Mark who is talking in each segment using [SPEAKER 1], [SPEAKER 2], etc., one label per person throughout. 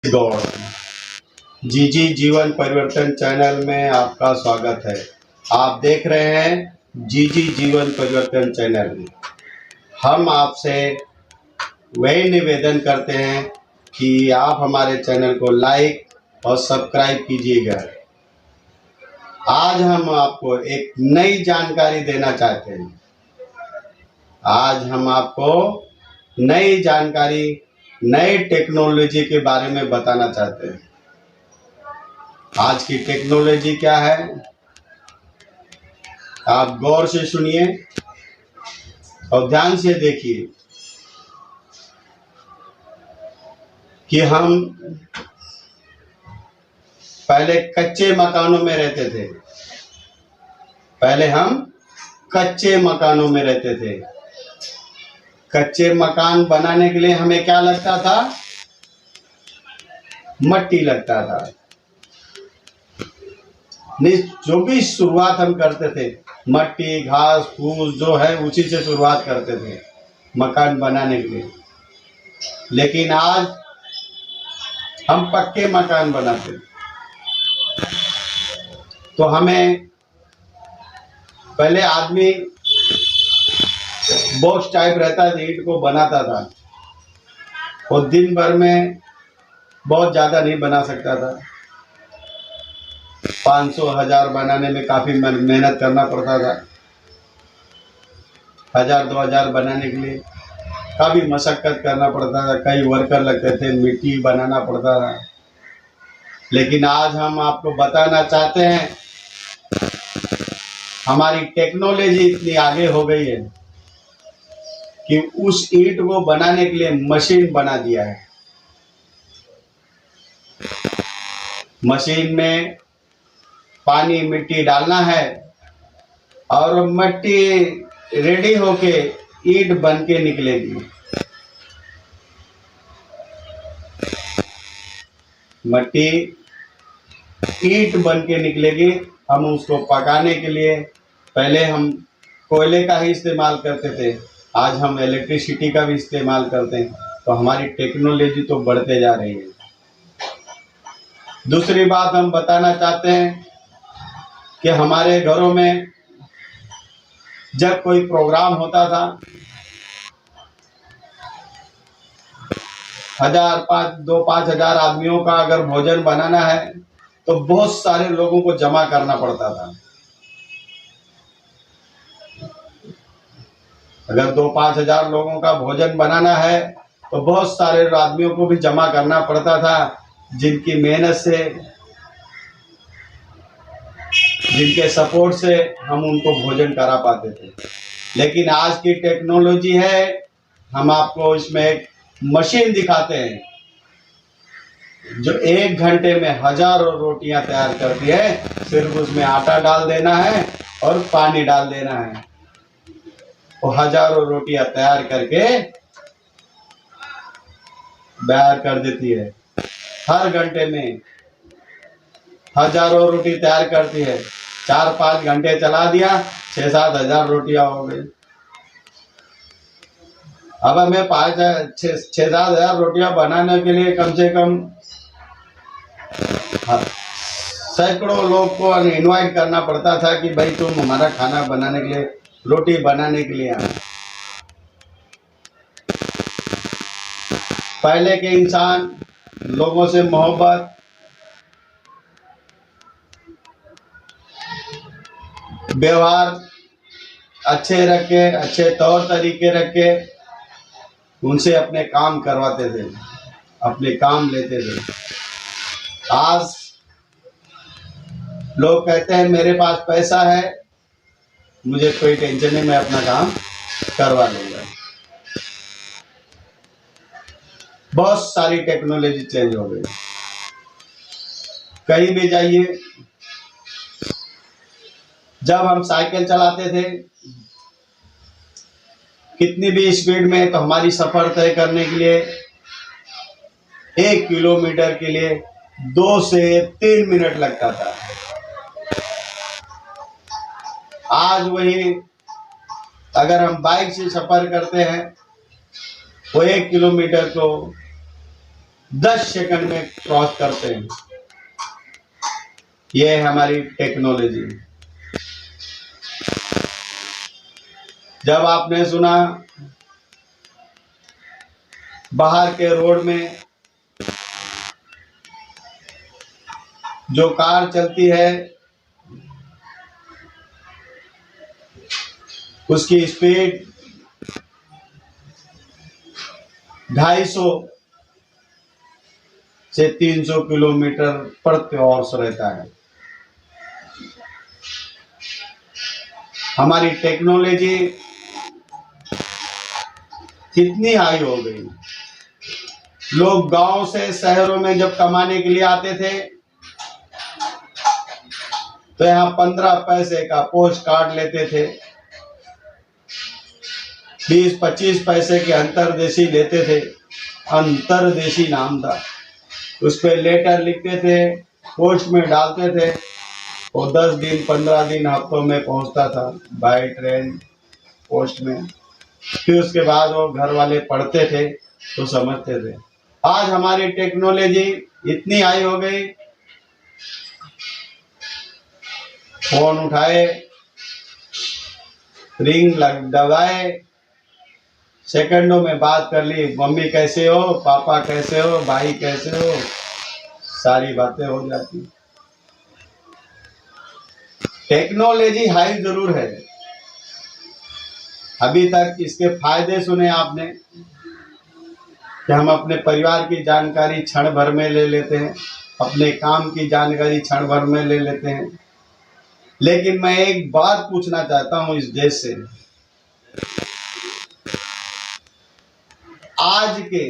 [SPEAKER 1] गौड़ जी जी जीवन परिवर्तन चैनल में आपका स्वागत है। आप देख रहे हैं जी जी जीवन परिवर्तन चैनल में। हम आपसे वही निवेदन करते हैं कि आप हमारे चैनल को लाइक और सब्सक्राइब कीजिएगा। आज हम आपको एक नई जानकारी देना चाहते हैं। आज हम आपको नई जानकारी, नई टेक्नोलॉजी के बारे में बताना चाहते हैं। आज की टेक्नोलॉजी क्या है, आप गौर से सुनिए और ध्यान से देखिए कि हम पहले कच्चे मकानों में रहते थे। कच्चे मकान बनाने के लिए हमें क्या लगता था? मट्टी लगता था। जो भी शुरुआत हम करते थे, मट्टी, घास फूस जो है उसी से शुरुआत करते थे मकान बनाने के लिए। लेकिन आज हम पक्के मकान बनाते हैं। तो हमें पहले आदमी बॉक्स टाइप रहता था, ईंट को बनाता था और दिन भर में बहुत ज़्यादा नहीं बना सकता था। 500-1000 बनाने में काफ़ी मेहनत करना पड़ता था। 1000-2000 बनाने के लिए काफ़ी मशक्क़त करना पड़ता था। कई वर्कर लगते थे, मिट्टी बनाना पड़ता था। लेकिन आज हम आपको बताना चाहते हैं, हमारी टेक्नोलॉजी इतनी आगे हो गई है कि उस ईंट को बनाने के लिए मशीन बना दिया है। मशीन में पानी मिट्टी डालना है और मिट्टी रेडी होके ईंट बन के निकलेगी। मिट्टी ईंट बन के निकलेगी। हम उसको पकाने के लिए पहले हम कोयले का ही इस्तेमाल करते थे, आज हम इलेक्ट्रिसिटी का भी इस्तेमाल करते हैं। तो हमारी टेक्नोलॉजी तो बढ़ते जा रही है। दूसरी बात हम बताना चाहते हैं कि हमारे घरों में जब कोई प्रोग्राम होता था, 5,000 आदमियों का अगर भोजन बनाना है तो बहुत सारे लोगों को जमा करना पड़ता था। अगर 2-5 हजार लोगों का भोजन बनाना है तो बहुत सारे आदमियों को भी जमा करना पड़ता था, जिनकी मेहनत से, जिनके सपोर्ट से हम उनको भोजन करा पाते थे। लेकिन आज की टेक्नोलॉजी है, हम आपको इसमें एक मशीन दिखाते हैं जो 1 घंटे में हजारों रोटियां तैयार करती है। सिर्फ उसमें आटा डाल देना है और पानी डाल देना है, वो हजारों रोटियां तैयार करके तैयार कर देती है। हर घंटे में हजारों रोटी तैयार करती है। 4-5 घंटे चला दिया, 6-7 हजार रोटियां हो गई। अब हमें 6-7 हजार रोटियां बनाने के लिए कम से कम सैकड़ों लोग को इनवाइट करना पड़ता था कि भाई तुम हमारा खाना बनाने के लिए, रोटी बनाने के लिए आए। पहले के इंसान लोगों से मोहब्बत, व्यवहार अच्छे रख के, अच्छे तौर तरीके रख के उनसे अपने काम करवाते थे, अपने काम लेते थे। आज लोग कहते हैं मेरे पास पैसा है, मुझे कोई टेंशन नहीं, मैं अपना काम करवा लूंगा। बहुत सारी टेक्नोलॉजी चेंज हो गई। कहीं भी जाइए, जब हम साइकिल चलाते थे कितनी भी स्पीड में, तो हमारी सफर तय करने के लिए 1 किलोमीटर के लिए 2 से 3 मिनट लगता था। आज वही अगर हम बाइक से सफर करते हैं, वो 1 किलोमीटर को 10 सेकंड में क्रॉस करते हैं। ये है हमारी टेक्नोलॉजी। जब आपने सुना बाहर के रोड में जो कार चलती है उसकी स्पीड 250 से 300 किलोमीटर प्रति आवर्स रहता है। हमारी टेक्नोलॉजी कितनी हाई हो गई। लोग गांव से शहरों में जब कमाने के लिए आते थे तो यहाँ 15 पैसे का पोस्ट कार्ड लेते थे, 20-25 पैसे के अंतरदेशी लेते थे। अंतरदेशी नाम था, उस पर लेटर लिखते थे, पोस्ट में डालते थे, वो 10 दिन 15 दिन हफ्तों में पहुंचता था बाय ट्रेन पोस्ट में। फिर उसके बाद वो घर वाले पढ़ते थे तो समझते थे। आज हमारी टेक्नोलॉजी इतनी हाई हो गई, फोन उठाए, रिंग दबाए, सेकंडों में बात कर ली। मम्मी कैसे हो, पापा कैसे हो, भाई कैसे हो, सारी बातें हो जाती। टेक्नोलॉजी हाई जरूर है। अभी तक इसके फायदे सुने आपने कि हम अपने परिवार की जानकारी क्षण भर में ले लेते हैं, अपने काम की जानकारी क्षण भर में ले लेते हैं। लेकिन मैं एक बात पूछना चाहता हूं इस देश से, आज के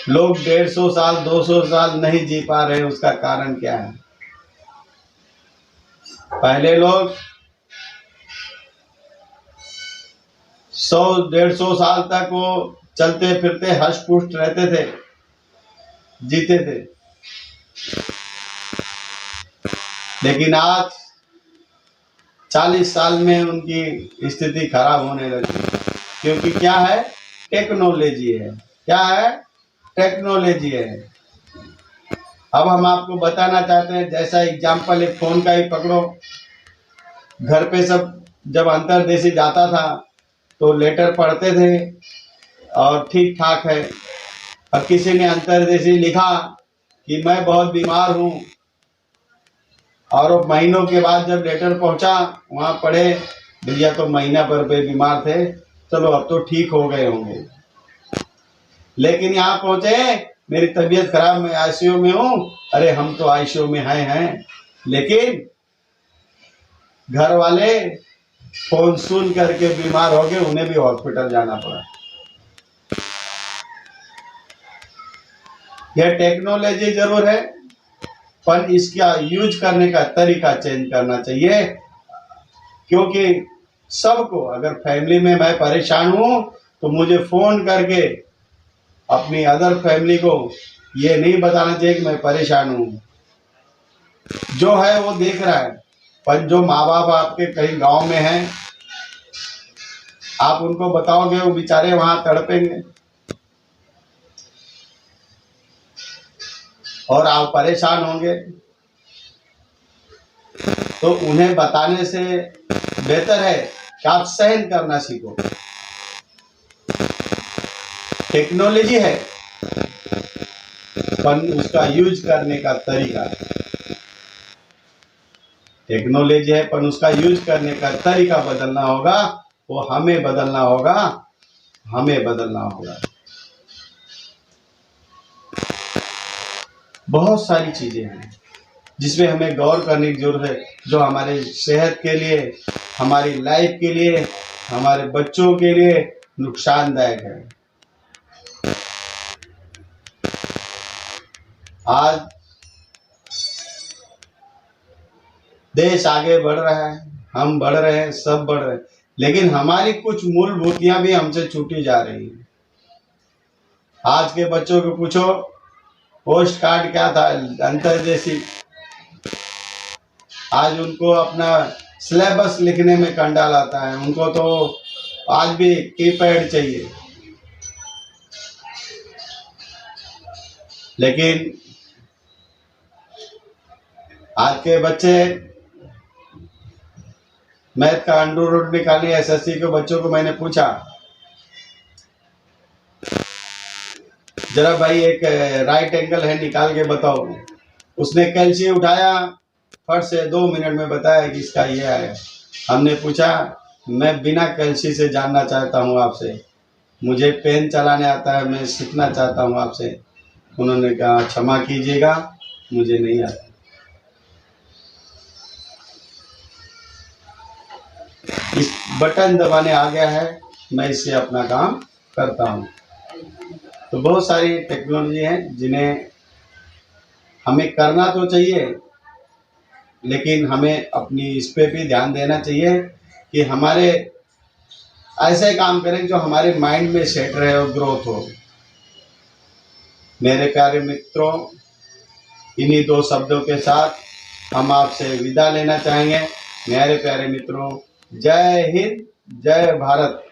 [SPEAKER 1] लोग 150 साल 200 साल नहीं जी पा रहे, उसका कारण क्या है? पहले लोग 100-150 साल तक वो चलते फिरते हष्ट पुष्ट रहते थे, जीते थे। लेकिन आज 40 साल में उनकी स्थिति खराब होने लगी, क्योंकि क्या है? टेक्नोलॉजी है। क्या है? टेक्नोलॉजी है। अब हम आपको बताना चाहते हैं, जैसा एग्जाम्पल एक फोन का ही पकड़ो। घर पे सब जब अंतरदेशी जाता था तो लेटर पढ़ते थे और ठीक ठाक है। अब किसी ने अंतरदेशी लिखा कि मैं बहुत बीमार हूं, और वो महीनों के बाद जब लेटर पहुंचा, वहां पढ़े भैया तो महीना भर पे बीमार थे, चलो अब तो ठीक हो गए होंगे। लेकिन यहाँ पहुंचे, मेरी तबीयत खराब, मैं आईसीयू में हूं। अरे हम तो आईसीयू में हैं, लेकिन घर वाले फोन सुन करके बीमार हो गए, उन्हें भी हॉस्पिटल जाना पड़ा। यह टेक्नोलॉजी जरूर है, पर इसका यूज करने का तरीका चेंज करना चाहिए। क्योंकि सबको, अगर फैमिली में मैं परेशान हूं तो मुझे फोन करके अपनी अदर फैमिली को ये नहीं बताना चाहिए कि मैं परेशान हूं। जो है वो देख रहा है, पर जो माँ बाप आपके कहीं गांव में हैं, आप उनको बताओगे, वो बेचारे वहां तड़पेंगे और आप परेशान होंगे। तो उन्हें बताने से बेहतर है कि आप सहन करना सीखो। टेक्नोलॉजी है, पर उसका यूज करने का तरीका। टेक्नोलॉजी है, पर उसका यूज करने का तरीका बदलना होगा। वो हमें बदलना होगा, हमें बदलना होगा। बहुत सारी चीजें हैं जिसमें हमें गौर करने की जरूरत है, जो हमारे सेहत के लिए, हमारी लाइफ के लिए, हमारे बच्चों के लिए नुकसानदायक है। आज देश आगे बढ़ रहा है, हम बढ़ रहे हैं, सब बढ़ रहे हैं, लेकिन हमारी कुछ मूलभूतियां भी हमसे छूटी जा रही हैं। आज के बच्चों को पूछो पोस्ट कार्ड क्या था, अंतरदेशी। आज उनको अपना सिलेबस लिखने में कंटाल आता है, उनको तो आज भी कीपैड चाहिए। लेकिन आज के बच्चे मैथ का अंडर रूट निकालिए। एसएससी के बच्चों को मैंने पूछा, जरा भाई एक राइट एंगल है निकाल के बताओ। उसने कैंची उठाया, फट से 2 मिनट में बताया कि इसका ये है। हमने पूछा, मैं बिना कैंची से जानना चाहता हूँ आपसे, मुझे पेन चलाने आता है, मैं सीखना चाहता हूँ आपसे। उन्होंने कहा क्षमा कीजिएगा, मुझे नहीं आता। इस बटन दबाने आ गया है, मैं इससे अपना काम करता हूँ। तो बहुत सारी टेक्नोलॉजी है जिन्हें हमें करना तो चाहिए, लेकिन हमें अपनी इस पे भी ध्यान देना चाहिए कि हमारे ऐसे काम करें जो हमारे माइंड में सेट रहे और ग्रोथ हो। मेरे प्यारे मित्रों, इन्हीं 2 शब्दों के साथ हम आपसे विदा लेना चाहेंगे। मेरे प्यारे मित्रों, जय हिंद, जय भारत।